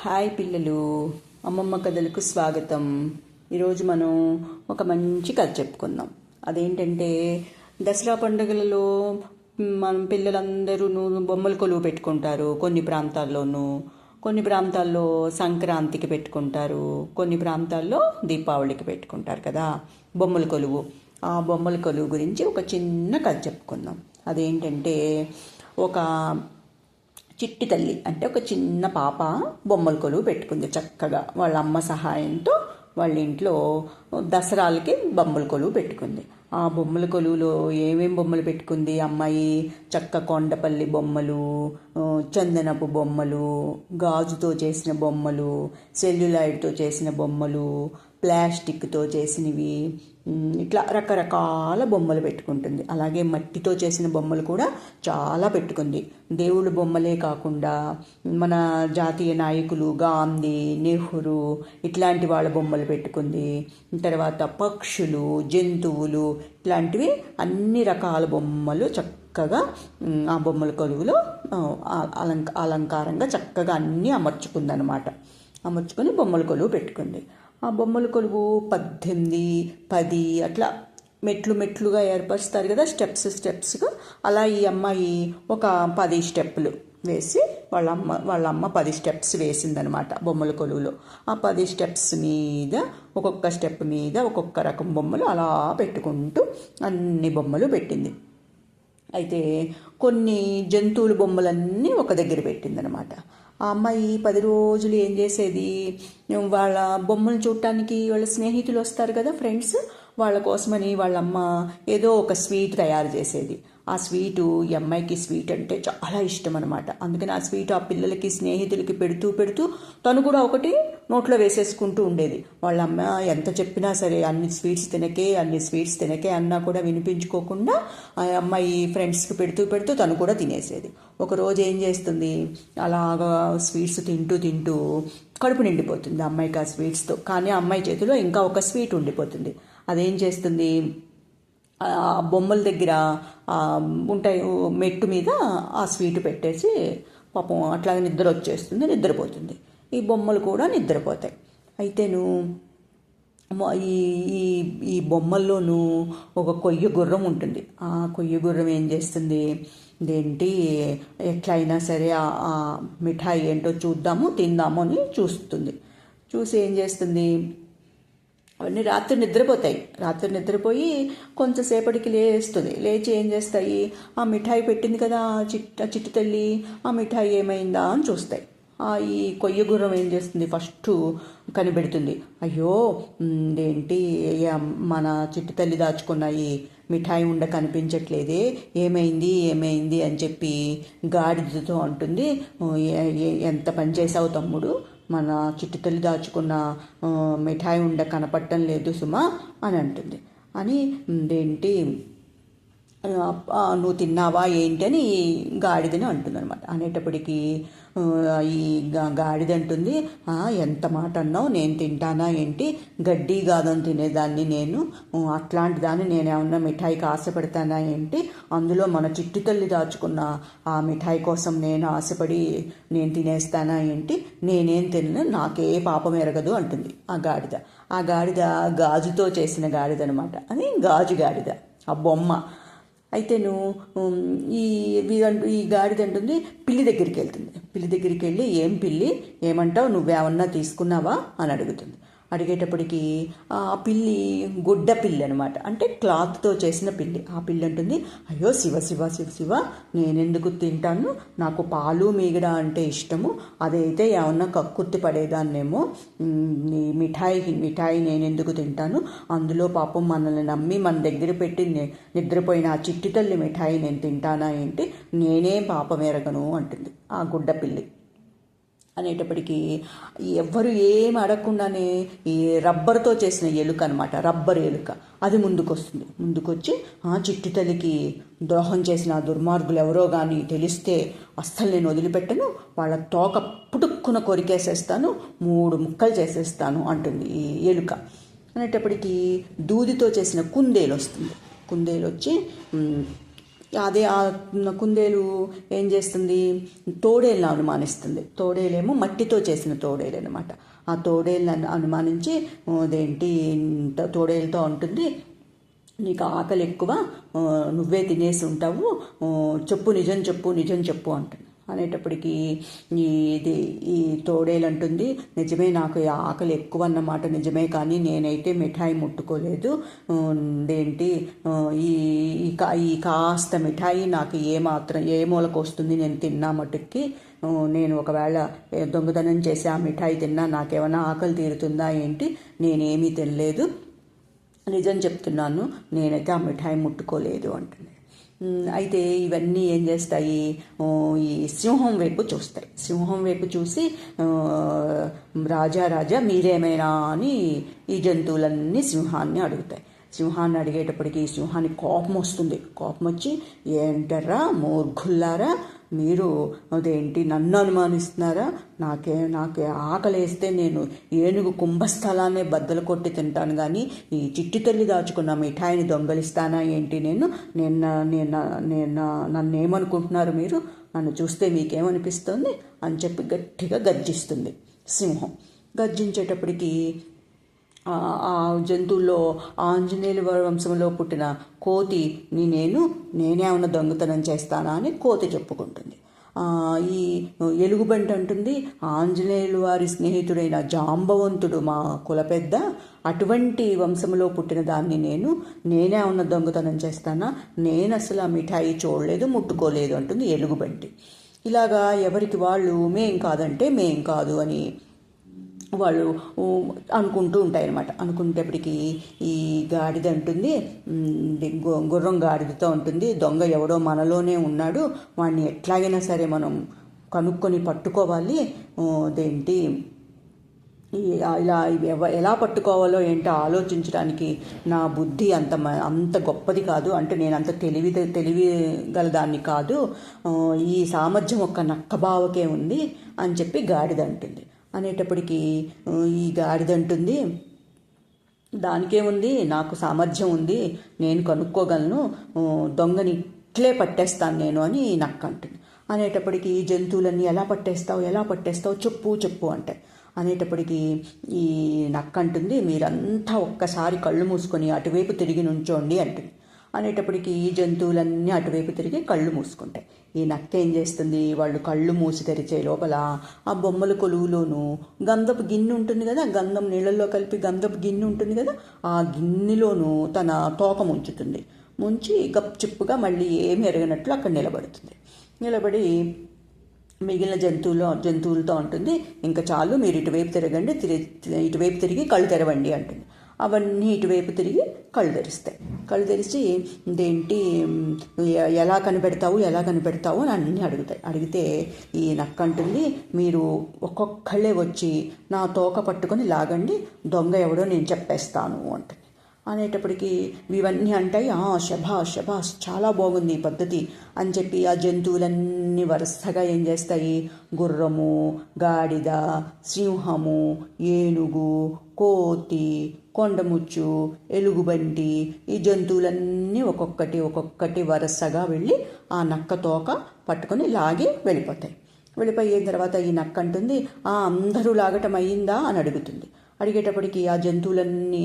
Hi పిల్లలు, అమ్మమ్మ కథలకు స్వాగతం. ఈరోజు మనం ఒక మంచి కథ చెప్పుకుందాం. అదేంటంటే దసరా పండుగలలో మనం పిల్లలందరూ బొమ్మల కొలువు పెట్టుకుంటారు. కొన్ని ప్రాంతాల్లో సంక్రాంతికి పెట్టుకుంటారు, కొన్ని ప్రాంతాల్లో దీపావళికి పెట్టుకుంటారు కదా బొమ్మల కొలువు. ఆ బొమ్మల కొలువు గురించి ఒక చిన్న కథ చెప్పుకుందాం. అదేంటంటే ఒక చిట్టి తల్లి అంటే ఒక చిన్న పాప బొమ్మల కొలువు పెట్టుకుంది. చక్కగా వాళ్ళ అమ్మ సహాయంతో వాళ్ళ ఇంట్లో దసరాలకి బొమ్మల కొలువు పెట్టుకుంది. ఆ బొమ్మల కొలువులో ఏమేం బొమ్మలు పెట్టుకుంది అమ్మాయి? కొండపల్లి బొమ్మలు, చందనపు బొమ్మలు, గాజుతో చేసిన బొమ్మలు, సెల్యులాయిడ్తో చేసిన బొమ్మలు, ప్లాస్టిక్తో చేసినవి, ఇట్లా రకరకాల బొమ్మలు పెట్టుకుంటుంది. అలాగే మట్టితో చేసిన బొమ్మలు కూడా చాలా పెట్టుకుంది. దేవుళ్ళ బొమ్మలే కాకుండా మన జాతీయ నాయకులు గాంధీ, నెహ్రూ ఇట్లాంటి వాళ్ళ బొమ్మలు పెట్టుకుంది. తర్వాత పక్షులు, జంతువులు ఇట్లాంటివి అన్ని రకాల బొమ్మలు చక్కగా ఆ బొమ్మల కొలువులో అలంకారంగా చక్కగా అన్నీ అమర్చుకుందనమాట. అమర్చుకొని బొమ్మల కొలువు పెట్టుకుంది. ఆ బొమ్మల కొలువు 18, 10 అట్లా మెట్లుగా ఏర్పరుస్తారు కదా, స్టెప్స్గా. అలా ఈ అమ్మాయి ఒక 10 స్టెప్పులు వేసి వాళ్ళ అమ్మ 10 స్టెప్స్ వేసిందనమాట బొమ్మల కొలువులో. ఆ 10 స్టెప్స్ మీద ఒక్కొక్క స్టెప్ మీద ఒక్కొక్క రకం బొమ్మలు అలా పెట్టుకుంటూ అన్ని బొమ్మలు పెట్టింది. అయితే కొన్ని జంతువుల బొమ్మలన్నీ ఒక దగ్గర పెట్టిందనమాట. ఆ అమ్మాయి 10 రోజులు ఏం చేసేది, వాళ్ళ బొమ్మలు చూడటానికి వాళ్ళ స్నేహితులు వస్తారు కదా, ఫ్రెండ్స్, వాళ్ళ కోసమని వాళ్ళమ్మ ఏదో ఒక స్వీట్ తయారు చేసేది. ఆ స్వీటు, ఈ అమ్మాయికి స్వీట్ అంటే చాలా ఇష్టం అనమాట. అందుకని ఆ స్వీట్ ఆ పిల్లలకి స్నేహితులకి పెడుతూ తను కూడా ఒకటి నోట్లో వేసేసుకుంటూ ఉండేది. వాళ్ళ అమ్మ ఎంత చెప్పినా సరే అన్ని స్వీట్స్ తినకే అన్నా కూడా వినిపించుకోకుండా ఆ అమ్మాయి ఫ్రెండ్స్కి పెడుతూ తను కూడా తినేసేది. ఒకరోజు ఏం చేస్తుంది, అలాగా స్వీట్స్ తింటూ కడుపు నిండిపోతుంది అమ్మాయికి ఆ స్వీట్స్తో. కానీ ఆ అమ్మాయి చేతిలో ఇంకా ఒక స్వీట్ ఉండిపోతుంది. అదేం చేస్తుంది, బొమ్మల దగ్గర ఉంటాయి మెట్టు మీద ఆ స్వీట్ పెట్టేసి పాపం అట్లాగే నిద్రపోతుంది. ఈ బొమ్మలు కూడా నిద్రపోతాయి. అయితేను ఈ బొమ్మల్లోనూ ఒక కొయ్య గుర్రం ఉంటుంది. ఆ కొయ్య గుర్రం ఏం చేస్తుంది, ఎట్లయినా సరే ఆ మిఠాయి ఏంటో తిందాము అని చూసి ఏం చేస్తుంది, అవన్నీ రాత్రి నిద్రపోయి కొంచెంసేపటికి లేచి ఏం చేస్తాయి, ఆ మిఠాయి పెట్టింది కదా చిట్టి తల్లి, ఆ మిఠాయి ఏమైందా అని చూస్తాయి. ఈ కొయ్య గుర్రం ఏం చేస్తుంది, ఫస్ట్ కనిపెడుతుంది. అయ్యో మన చిట్టి తల్లి దాచుకున్న ఈ మిఠాయి కనిపించట్లేదే, ఏమైంది అని చెప్పి గాడిదతో అంటుంది. ఎంత పని చేసావు తమ్ముడు, మన చిట్టి తల్లి దాచుకున్న మిఠాయి కనపడటం లేదు సుమా అని అంటుంది. అని నువ్వు తిన్నావా ఏంటి అని గాడిదని అంటుందన్నమాట. అనేటప్పటికీ ఈ గాడిద అంటుంది, ఎంత మాట అన్నావు, నేను తింటానా ఏంటి, గడ్డి గాదని తినేదాన్ని నేను, అట్లాంటి దాన్ని నేనేమన్నా మిఠాయికి ఆశపడతానా ఏంటి, అందులో మన చిట్టి తల్లి దాచుకున్న ఆ మిఠాయి కోసం నేను ఆశపడి నేను తినేస్తానా ఏంటి, నేనేం తినను, నాకే పాపం ఎరగదు అంటుంది ఆ గాడిద గాజుతో చేసిన గాడిద అనమాట. అని గాజు గాడిద ఆ బొమ్మ. అయితే ఈ గాడిద అంటుంది, పిల్లి దగ్గరికి వెళ్ళి ఏం పిల్లి, ఏమంటావు, నువ్వేమన్నా తీసుకున్నావా అని అడుగుతుంది. అడిగేటప్పటికి ఆ పిల్లి గుడ్డ పిల్లి అనమాట, అంటే క్లాత్తో చేసిన పిల్లి. ఆ పిల్లి అంటుంది, అయ్యో శివ నేనెందుకు తింటాను, నాకు పాలు మీగడ అంటే ఇష్టము, అదైతే ఏమన్నా కక్కుర్తి పడేదాన్నేమో, మిఠాయి నేనెందుకు తింటాను, అందులో పాపం మనల్ని నమ్మి మన దగ్గర పెట్టి నిద్రపోయిన ఆ చిట్టి తల్లి మిఠాయి నేను తింటానా ఏంటి, నేనే పాపం ఎరగను అంటుంది ఆ గుడ్డ పిల్లి. అనేటప్పటికీ ఎవ్వరు ఏం అడగకుండానే ఈ రబ్బర్తో చేసిన ఎలుక అనమాట, రబ్బర్ ఎలుక, అది ముందుకొచ్చి చిట్టి తల్లికి ద్రోహం చేసిన దుర్మార్గులు ఎవరో కానీ తెలిస్తే అస్సలు నేను వదిలిపెట్టను, వాళ్ళ తోక పుటుక్కున కొరికేసేస్తాను, 3 ముక్కలు చేసేస్తాను అంటుంది ఈ ఎలుక. అనేటప్పటికీ దూదితో చేసిన కుందేలు వచ్చి అదే ఆ కుందేలు ఏం చేస్తుంది, తోడేళ్ళను అనుమానిస్తుంది. తోడేలేమో మట్టితో చేసిన తోడేలు అనమాట. ఆ తోడేళ్ళను అనుమానించి అదేంటి తోడేలతో ఉంటుంది, నీకు ఆకలి ఎక్కువ, నువ్వే తినేసి ఉంటావు, చెప్పు నిజం చెప్పు నిజం చెప్పు అంటుంది. అనేటప్పటికీ ఇది ఈ తోడేలు అంటుంది, నిజమే నాకు ఆకలి ఎక్కువ అన్నమాట నిజమే, కానీ నేనైతే మిఠాయి ముట్టుకోలేదు. ఏంటి ఈ ఈ కాస్త మిఠాయి నాకు ఏ మూలకు వస్తుంది, నేను తిన్నా మటుక్కి. నేను ఒకవేళ దొంగతనం చేసి ఆ మిఠాయి తిన్నా నాకేమైనా ఆకలి తీరుతుందా ఏంటి, నేనేమీ తినలేదు, నిజం చెప్తున్నాను, నేనైతే ఆ మిఠాయి ముట్టుకోలేదు అంటుంది. అయితే ఇవన్నీ ఏం చేస్తాయి, ఈ సింహం వైపు చూస్తాయి. సింహం వైపు చూసి రాజా మీరేమైనా అని ఈ జంతువులన్నీ సింహాన్ని అడుగుతాయి. సింహాన్ని అడిగేటప్పటికి సింహానికి కోపం వస్తుంది. కోపం వచ్చి, ఏంటర్రా మూర్ఖుల్లారా, మీరు అదేంటి నన్ను అనుమానిస్తున్నారా, నాకే ఆకలేస్తే నేను ఏనుగు కుంభస్థలాన్ని బద్దలు కొట్టి తింటాను, కానీ ఈ చిట్టి తల్లి దాచుకున్న మిఠాయిని దొంగలిస్తానా ఏంటి, నన్ను ఏమనుకుంటున్నారు మీరు, నన్ను చూస్తే మీకేమనిపిస్తుంది అని చెప్పి గట్టిగా గర్జిస్తుంది సింహం. గర్జించేటప్పటికి ఆ జంతువుల్లో ఆంజనేయుల వంశంలో పుట్టిన కోతి నేనే ఉన్న దొంగతనం చేస్తానా అని కోతి చెప్పుకుంటుంది. ఈ ఎలుగుబంటి అంటుంది, ఆంజనేయుల వారి స్నేహితుడైన జాంబవంతుడు మా కులపెద్ద, అటువంటి వంశంలో పుట్టిన దాన్ని నేనే ఉన్న దొంగతనం చేస్తానా, నేను అసలు ఆ మిఠాయి చూడలేదు ముట్టుకోలేదు అంటుంది ఎలుగుబంటి. ఇలాగా ఎవరికి వాళ్ళు మేం కాదంటే మేం కాదు అని వాళ్ళు అనుకుంటూ ఉంటాయన్నమాట. అనుకునేటప్పటికి ఈ గాడిద అంటుంది, గుర్రం గాడిదతో ఉంటుంది, దొంగ ఎవడో మనలోనే ఉన్నాడు, వాడిని ఎట్లాగైనా సరే మనం కనుక్కొని పట్టుకోవాలి, అదేంటి ఇలా ఎలా పట్టుకోవాలో ఏంటో ఆలోచించడానికి నా బుద్ధి అంత గొప్పది కాదు, అంటే నేను అంత తెలివి గలదాన్ని కాదు, ఈ సామర్థ్యం ఒక్క నక్కబావకే ఉంది అని చెప్పి గాడిద అంటుంది. అనేటప్పటికీ ఈ గాడిద అంటుంది, దానికేముంది, నాకు సామర్థ్యం ఉంది, నేను కనుక్కోగలను, దొంగని ఇట్లే పట్టేస్తాను నేను అని నక్క అంటుంది. అనేటప్పటికీ జంతువులన్నీ ఎలా పట్టేస్తావు చెప్పు అంటాయి. అనేటప్పటికీ ఈ నక్క అంటుంది, మీరంతా ఒక్కసారి కళ్ళు మూసుకొని అటువైపు తిరిగి నుంచోండి అంటుంది. అనేటప్పటికీ ఈ జంతువులన్నీ అటువైపు తిరిగి కళ్ళు మూసుకుంటాయి. ఈ నక్క ఏం చేస్తుంది, వాళ్ళు కళ్ళు మూసి తెరిచే లోపల ఆ బొమ్మల కొలువులోనూ గంధపు గిన్నె ఉంటుంది కదా, గంధం నీళ్ళల్లో కలిపి గంధపు గిన్నె ఉంటుంది కదా, ఆ గిన్నెలోనూ తన తోక ముంచి గప్చిప్పుగా మళ్ళీ ఏమి ఎరగనట్లు అక్కడ నిలబడి మిగిలిన జంతువులతో ఉంటుంది, ఇంకా చాలు, మీరు ఇటువైపు తిరగండి, ఇటువైపు తిరిగి కళ్ళు తెరవండి అంటుంది. అవన్నీ ఇటువైపు తిరిగి కళ్ళు తెరిచి ఇదేంటి ఎలా కనిపెడతావు అని అన్నీ అడిగితే ఈ నక్క అంటుంది, మీరు ఒక్కొక్కళ్ళే వచ్చి నా తోక పట్టుకొని లాగండి, దొంగ ఎవడో నేను చెప్పేస్తాను అంటుంది. అనేటప్పటికీ ఇవన్నీ అంటాయి, శభాష్ చాలా బాగుంది ఈ పద్ధతి అని చెప్పి ఆ జంతువులన్నీ వరుసగా ఏం చేస్తాయి, గుర్రము, గాడిద, సింహము, ఏనుగు, కోతి, కొండముచ్చు, ఎలుగుబంటి, ఈ జంతువులన్నీ ఒక్కొక్కటి వరుసగా వెళ్ళి ఆ నక్క తోక పట్టుకొని లాగి వెళ్ళిపోయిన తర్వాత ఈ నక్క అంటుంది, అందరూ లాగటం అయ్యిందా అని అడిగేటప్పటికి ఆ జంతువులన్నీ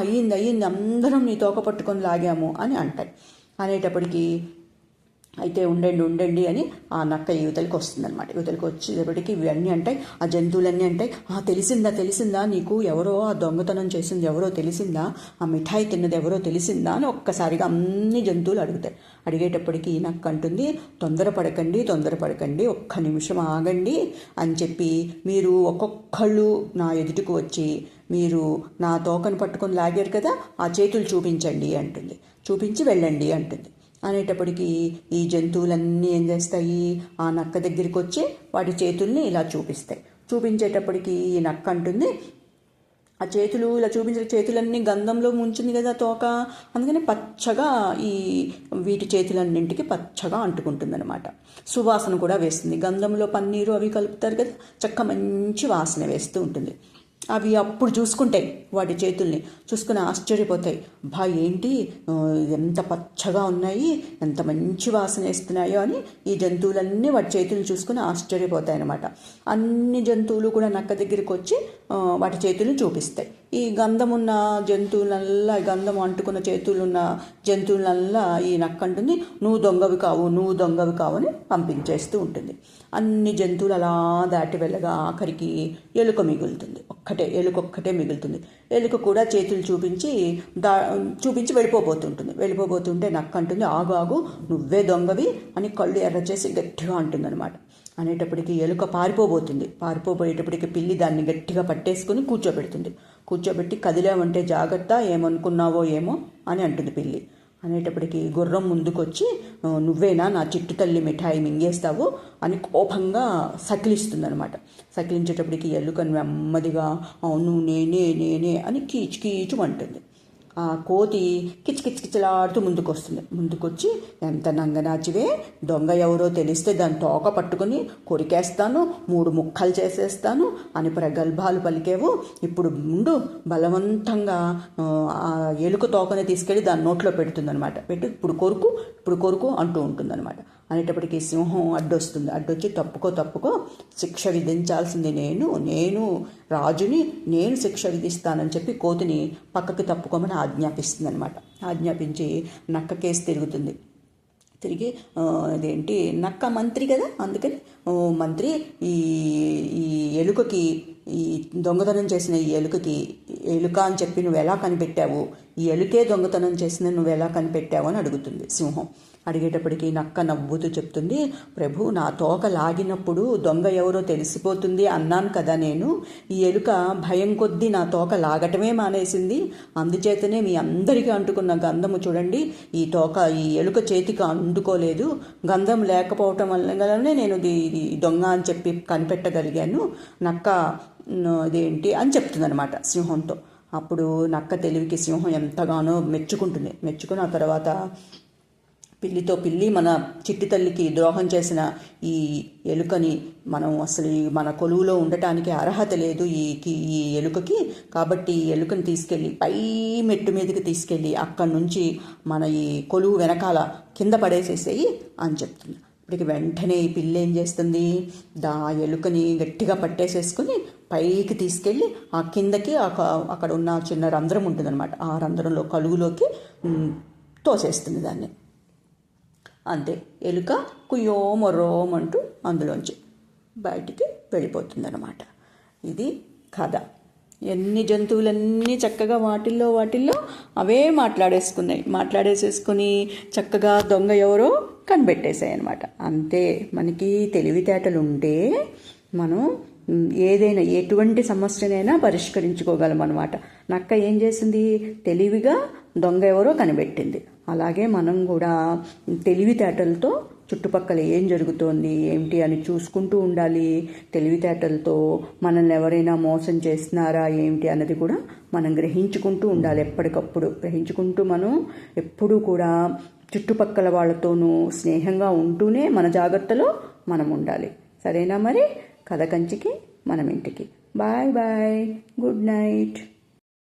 అయ్యింది, అందరం నీ తోక పట్టుకొని లాగాము అని అంటాయి. అనేటప్పటికీ అయితే ఉండండి అని ఆ నక్క యువతలకి వస్తుందన్నమాట. యువతలకి వచ్చేటప్పటికి ఇవన్నీ అంటాయి, ఆ జంతువులన్నీ అంటాయి, తెలిసిందా నీకు, ఎవరో ఆ దొంగతనం చేసింది ఎవరో తెలిసిందా, ఆ మిఠాయి తిన్నది ఎవరో తెలిసిందా అని ఒక్కసారిగా అన్ని జంతువులు అడిగేటప్పటికి ఈ నక్క అంటుంది, తొందరపడకండి, ఒక్క నిమిషం ఆగండి అని చెప్పి, మీరు ఒక్కొక్కళ్ళు నా ఎదుటికి వచ్చి మీరు నా తోకను పట్టుకొని లాగారు కదా, ఆ చేతులు చూపించండి అంటుంది. చూపించి వెళ్ళండి అంటుంది. అనేటప్పటికీ ఈ జంతువులన్నీ ఏం చేస్తాయి, ఆ నక్క దగ్గరికి వచ్చి వాటి చేతుల్ని ఇలా చూపించేటప్పటికి ఈ నక్క అంటుంది, ఆ చేతులు ఇలా చూపించిన చేతులన్నీ గంధంలో ముంచింది కదా తోక, అందుకని పచ్చగా ఈ వీటి చేతులన్నింటికి పచ్చగా అంటుకుంటుందన్నమాట. సువాసన కూడా వేస్తుంది, గంధంలో పన్నీరు అవి కలుపుతారు కదా, చక్క మంచి వాసన వేస్తూ ఉంటుంది. అవి అప్పుడు చూసుకుంటాయి, వాటి చేతుల్ని చూసుకుని ఆశ్చర్యపోతాయి. ఏంటి ఎంత పచ్చగా ఉన్నాయి, ఎంత మంచి వాసన వేస్తున్నాయో అని ఈ జంతువులన్నీ వాటి చేతులను చూసుకుని ఆశ్చర్యపోతాయి అన్నమాట. అన్ని జంతువులు కూడా నక్క దగ్గరికి వచ్చి వాటి చేతులను చూపిస్తాయి. ఈ గంధం ఉన్న జంతువులల్లా, గంధం అంటుకున్న చేతులున్న జంతువులల్లా ఈ నక్క అంటుంది, నువ్వు దొంగవి కావు, నువ్వు దొంగవి కావు అని పంపించేస్తూ ఉంటుంది. అన్ని జంతువులు అలా దాటి వెళ్ళగా ఆఖరికి ఎలుక మిగులుతుంది. ఎలుక ఒక్కటే మిగులుతుంది. ఎలుక కూడా చేతులు చూపించి వెళ్ళిపోబోతుంటే నక్క అంటుంది, ఆగు ఆగు, నువ్వే దొంగవి అని కళ్ళు ఎర్ర చేసి గట్టిగా అంటుంది అనమాట. అనేటప్పటికి ఎలుక పారిపోబోయేటప్పటికి పిల్లి దాన్ని గట్టిగా పట్టేసుకుని కూర్చోబెట్టి కదిలేమంటే జాగ్రత్త, ఏమనుకున్నావో ఏమో అని అంటుంది పిల్లి. అనేటప్పటికి గుర్రం ముందుకొచ్చి, నువ్వేనా నా చిట్టు తల్లి మిఠాయి మింగేస్తావు అని కోపంగా సకిలిస్తుందనమాట. సకిలించేటప్పటికి ఎలుక నెమ్మదిగా అవును నేనే అని కీచు అంటుంది. ఆ కోతి కిచకిచలాడుతూ ముందుకొచ్చి, ఎంత నంగనాచివే, దొంగ ఎవరో తెలిస్తే దాని తోక పట్టుకుని కొరికేస్తాను, 3 ముక్కలు చేసేస్తాను అని ప్రగల్భాలు పలికేవు. ఇప్పుడు ముందు బలవంతంగా ఆ ఎలుక తోకని తీసుకెళ్ళి దాని నోట్లో పెడుతుందనమాట. పెట్టి ఇప్పుడు కొరుకు అంటూ ఉంటుందన్నమాట. అనేటప్పటికీ సింహం అడ్డొచ్చి తప్పుకో, శిక్ష విధించాల్సింది నేను రాజుని, నేను శిక్ష విధిస్తానని చెప్పి కోతిని పక్కకి తప్పుకోమని ఆజ్ఞాపిస్తుంది అనమాట. ఆజ్ఞాపించి నక్క కేసు తిరిగి అదేంటి నక్క మంత్రి కదా, అందుకని మంత్రి ఈ ఎలుకకి, ఈ దొంగతనం చేసిన ఈ ఎలుక అని చెప్పి నువ్వు ఎలా కనిపెట్టావు, ఈ ఎలుకే దొంగతనం చేసిన నువ్వు ఎలా కనిపెట్టావు అని అడుగుతుంది సింహం. అడిగేటప్పటికి నక్క నవ్వుతూ చెప్తుంది, ప్రభు, నా తోక లాగినప్పుడు దొంగ ఎవరో తెలిసిపోతుంది అన్నాను కదా నేను. ఈ ఎలుక భయం కొద్దీ నా తోక లాగటమే మానేసింది. అందుచేతనే మీ అందరికీ అంటుకున్న గంధము చూడండి, ఈ ఎలుక చేతికి అంటుకోలేదు. గంధం లేకపోవటం వల్లనే నేను ఇది దొంగ అని చెప్పి కనిపెట్టగలిగాను. నక్క ఇదేంటి అని చెప్తుందనమాట సింహంతో. అప్పుడు నక్క తెలివికి సింహం ఎంతగానో మెచ్చుకుని ఆ తర్వాత పిల్లి మన చిట్టి తల్లికి ద్రోహం చేసిన ఈ ఎలుకని మనం అసలు మన కొలువులో ఉండటానికి అర్హత లేదు ఈ ఎలుకకి, కాబట్టి ఈ ఎలుకని తీసుకెళ్ళి పై మెట్టు మీదకి తీసుకెళ్ళి అక్కడి నుంచి మన ఈ కొలువు వెనకాల కింద పడేసేసేయి అని చెప్తుంది. ఇప్పటికి వెంటనే ఈ పిల్లి ఏం చేస్తుంది, ఎలుకని గట్టిగా పట్టేసేసుకుని పైకి తీసుకెళ్ళి ఆ కిందకి అక్కడ ఉన్న చిన్న రంధ్రం ఉంటుందన్నమాట, ఆ రంధ్రంలో కలుగులోకి తోసేస్తుంది దాన్ని. అంతే, ఎలుక కుయ్యో మొర్రోమంటూ అందులోంచి బయటికి వెళ్ళిపోతుందన్నమాట. ఇది కథ. ఎన్ని జంతువులన్నీ చక్కగా వాటిల్లో అవే మాట్లాడేసేసుకుని చక్కగా దొంగ ఎవరో కనిపెట్టేశాయి అన్నమాట. అంతే, మనకి తెలివితేటలు ఉంటే మనం ఏదైనా ఎటువంటి సమస్యనైనా పరిష్కరించుకోగలం అన్నమాట. నక్క ఏం చేసింది, తెలివిగా దొంగ ఎవరో కనిపెట్టింది. అలాగే మనం కూడా తెలివితేటలతో చుట్టుపక్కల ఏం జరుగుతోంది ఏమిటి అని చూసుకుంటూ ఉండాలి. తెలివితేటలతో మనల్ని ఎవరైనా మోసం చేస్తున్నారా ఏమిటి అన్నది కూడా మనం గ్రహించుకుంటూ ఉండాలి. ఎప్పటికప్పుడు గ్రహించుకుంటూ మనం ఎప్పుడూ కూడా చుట్టుపక్కల వాళ్ళతోనూ స్నేహంగా ఉంటూనే మన జాగ్రత్తలో మనం ఉండాలి. సరేనా మరి? కథ కంచికి మనం ఇంటికి. Bye bye, good night.